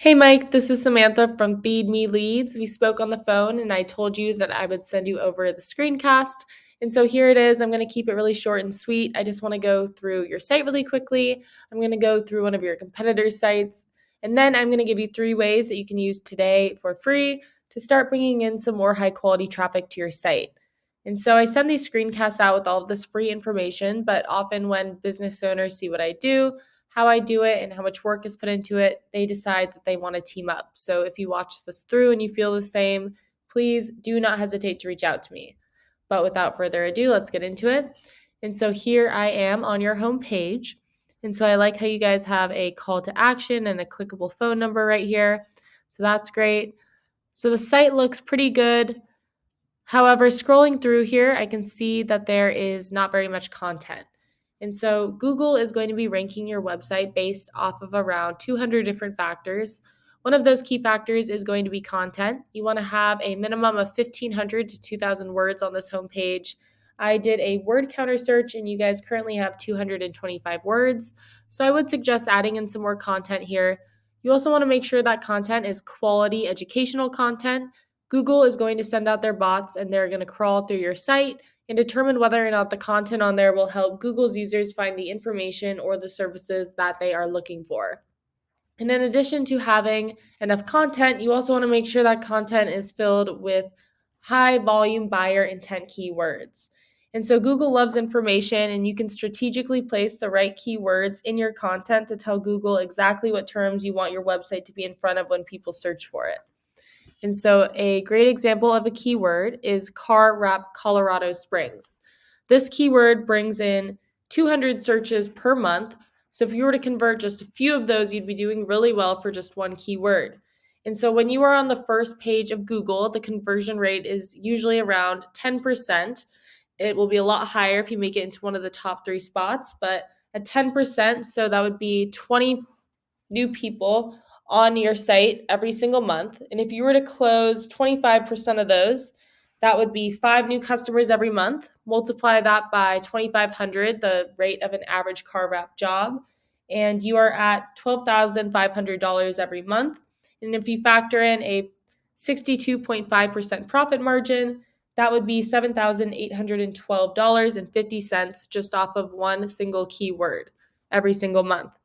Hey Mike, this is Samantha from Feed Me Leads. We spoke on the phone and I told you that I would send you over the screencast. And so here it is. I'm going to keep it really short and sweet. I just want to go through your site really quickly. I'm going to go through one of your competitors' sites. And then I'm going to give you 3 ways that you can use today for free to start bringing in some more high quality traffic to your site. And so I send these screencasts out with all of this free information, but often when business owners see what I do, how I do it and how much work is put into it, they decide that they want to team up. So if you watch this through and you feel the same, please do not hesitate to reach out to me. But without further ado, let's get into it. And so here I am on your home page. And so I like how you guys have a call to action and a clickable phone number right here. So that's great. So the site looks pretty good. However, scrolling through here, I can see that there is not very much content. And so Google is going to be ranking your website based off of around 200 different factors. One of those key factors is going to be content. You want to have a minimum of 1,500 to 2,000 words on this homepage. I did a word counter search and you guys currently have 225 words. So I would suggest adding in some more content here. You also want to make sure that content is quality educational content. Google is going to send out their bots and they're going to crawl through your site and determine whether or not the content on there will help Google's users find the information or the services that they are looking for. And in addition to having enough content, you also want to make sure that content is filled with high volume buyer intent keywords. And so Google loves information, and you can strategically place the right keywords in your content to tell Google exactly what terms you want your website to be in front of when people search for it. And so, a great example of a keyword is car wrap Colorado Springs. This keyword brings in 200 searches per month. So, if you were to convert just a few of those, you'd be doing really well for just one keyword. And so, when you are on the first page of Google, the conversion rate is usually around 10%. It will be a lot higher if you make it into one of the top 3 spots, but at 10%, so that would be 20 new people on your site every single month. And if you were to close 25% of those, that would be 5 new customers every month. Multiply that by 2,500, the rate of an average car wrap job, and you are at $12,500 every month. And if you factor in a 62.5% profit margin, that would be $7,812.50 just off of one single keyword every single month.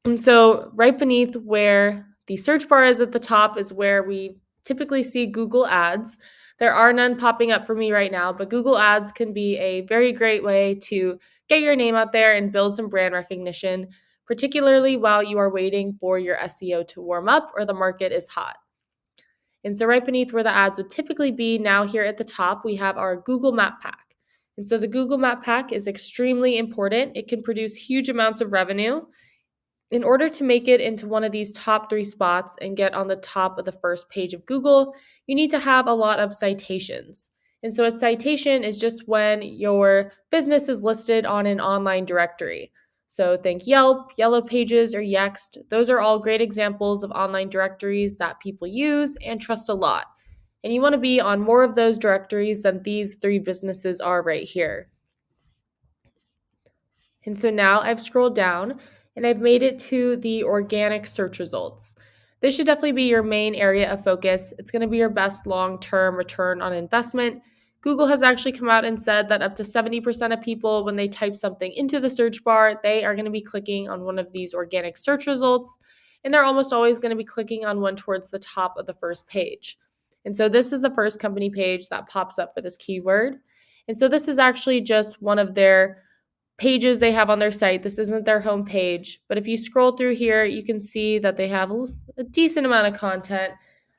And so, right beneath where the search bar is at the top is where we typically see Google Ads. There are none popping up for me right now, but Google Ads can be a very great way to get your name out there and build some brand recognition, particularly while you are waiting for your SEO to warm up or the market is hot. And so, right beneath where the ads would typically be, now here at the top, we have our Google Map Pack. And so, the Google Map Pack is extremely important. It can produce huge amounts of revenue. In order to make it into one of these top 3 spots and get on the top of the first page of Google, you need to have a lot of citations. And so a citation is just when your business is listed on an online directory. So think Yelp, Yellow Pages, or Yext. Those are all great examples of online directories that people use and trust a lot. And you want to be on more of those directories than these 3 businesses are right here. And so now I've scrolled down and I've made it to the organic search results. This should definitely be your main area of focus. It's going to be your best long-term return on investment. Google has actually come out and said that up to 70% of people, when they type something into the search bar, they are going to be clicking on one of these organic search results, and they're almost always going to be clicking on one towards the top of the first page. And so this is the first company page that pops up for this keyword. And so this is actually just one of their pages they have on their site. This isn't their home page, but if you scroll through here, you can see that they have a decent amount of content.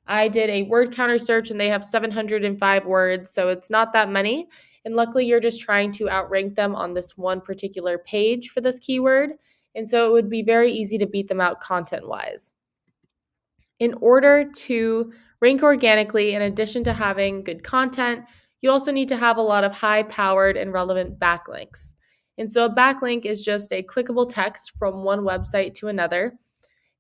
I did a word counter search and they have 705 words, so it's not that many. And luckily, you're just trying to outrank them on this one particular page for this keyword. And so it would be very easy to beat them out content-wise. In order to rank organically, in addition to having good content, you also need to have a lot of high-powered and relevant backlinks. And so a backlink is just a clickable text from one website to another.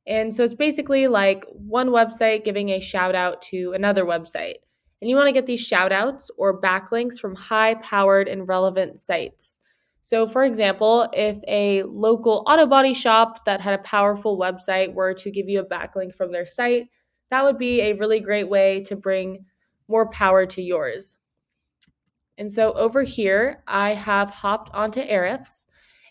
And so it's basically like one website giving a shout out to another website. And you want to get these shout outs or backlinks from high powered and relevant sites. So, for example, if a local auto body shop that had a powerful website were to give you a backlink from their site, that would be a really great way to bring more power to yours. And so over here, I have hopped onto Ahrefs.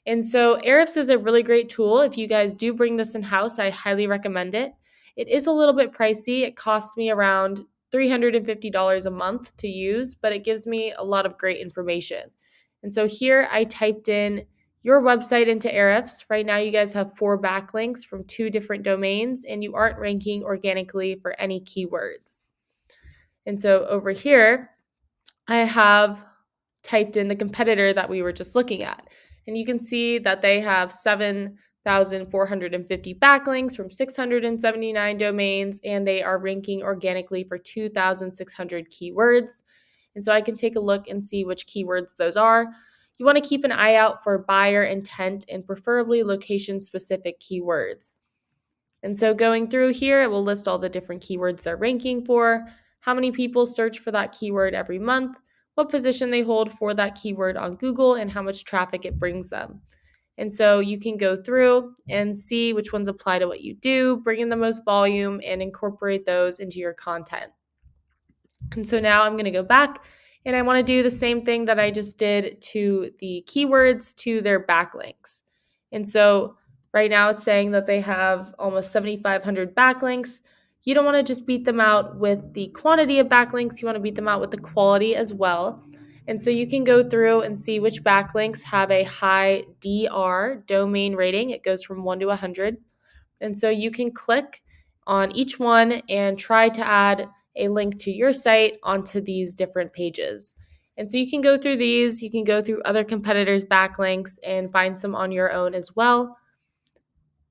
And so Ahrefs is a really great tool. If you guys do bring this in house, I highly recommend it. It is a little bit pricey. It costs me around $350 a month to use, but it gives me a lot of great information. And so here I typed in your website into Ahrefs. Right now, you guys have 4 backlinks from 2 different domains, and you aren't ranking organically for any keywords. And so over here, I have typed in the competitor that we were just looking at. And you can see that they have 7,450 backlinks from 679 domains, and they are ranking organically for 2,600 keywords. And so I can take a look and see which keywords those are. You want to keep an eye out for buyer intent and preferably location specific keywords. And so going through here, it will list all the different keywords they're ranking for, how many people search for that keyword every month, what position they hold for that keyword on Google, and how much traffic it brings them. And so you can go through and see which ones apply to what you do, bring in the most volume, and incorporate those into your content. And so now I'm going to go back and I want to do the same thing that I just did to the keywords to their backlinks. And so right now it's saying that they have almost 7,500 backlinks. You don't want to just beat them out with the quantity of backlinks, you want to beat them out with the quality as well. And so you can go through and see which backlinks have a high DR, domain rating. It goes from 1 to 100. And so you can click on each one and try to add a link to your site onto these different pages. And so you can go through these, you can go through other competitors' backlinks and find some on your own as well.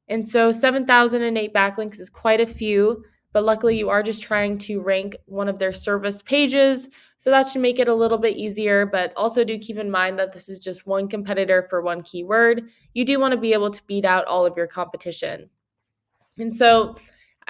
And so 7,008 backlinks is quite a few, but luckily you are just trying to rank one of their service pages. So that should make it a little bit easier, but also do keep in mind that this is just one competitor for one keyword. You do want to be able to beat out all of your competition. And so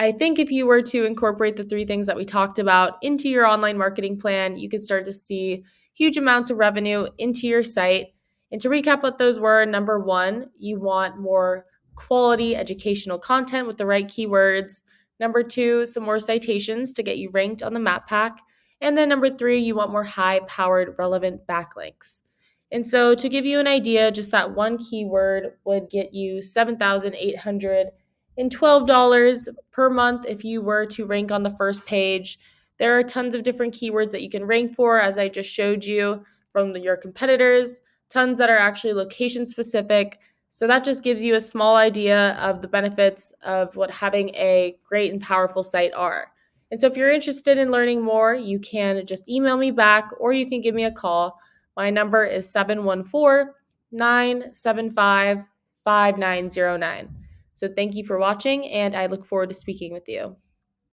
I think if you were to incorporate the 3 things that we talked about into your online marketing plan, you could start to see huge amounts of revenue into your site. And to recap what those were, number 1, you want more quality educational content with the right keywords. Number 2, some more citations to get you ranked on the map pack. And then number 3, you want more high-powered relevant backlinks. And so to give you an idea, just that one keyword would get you 7,800 and $12 per month if you were to rank on the first page. There are tons of different keywords that you can rank for, as I just showed you from your competitors, tons that are actually location specific. So that just gives you a small idea of the benefits of what having a great and powerful site are. And so if you're interested in learning more, you can just email me back or you can give me a call. My number is 714-975-5909. So thank you for watching, and I look forward to speaking with you.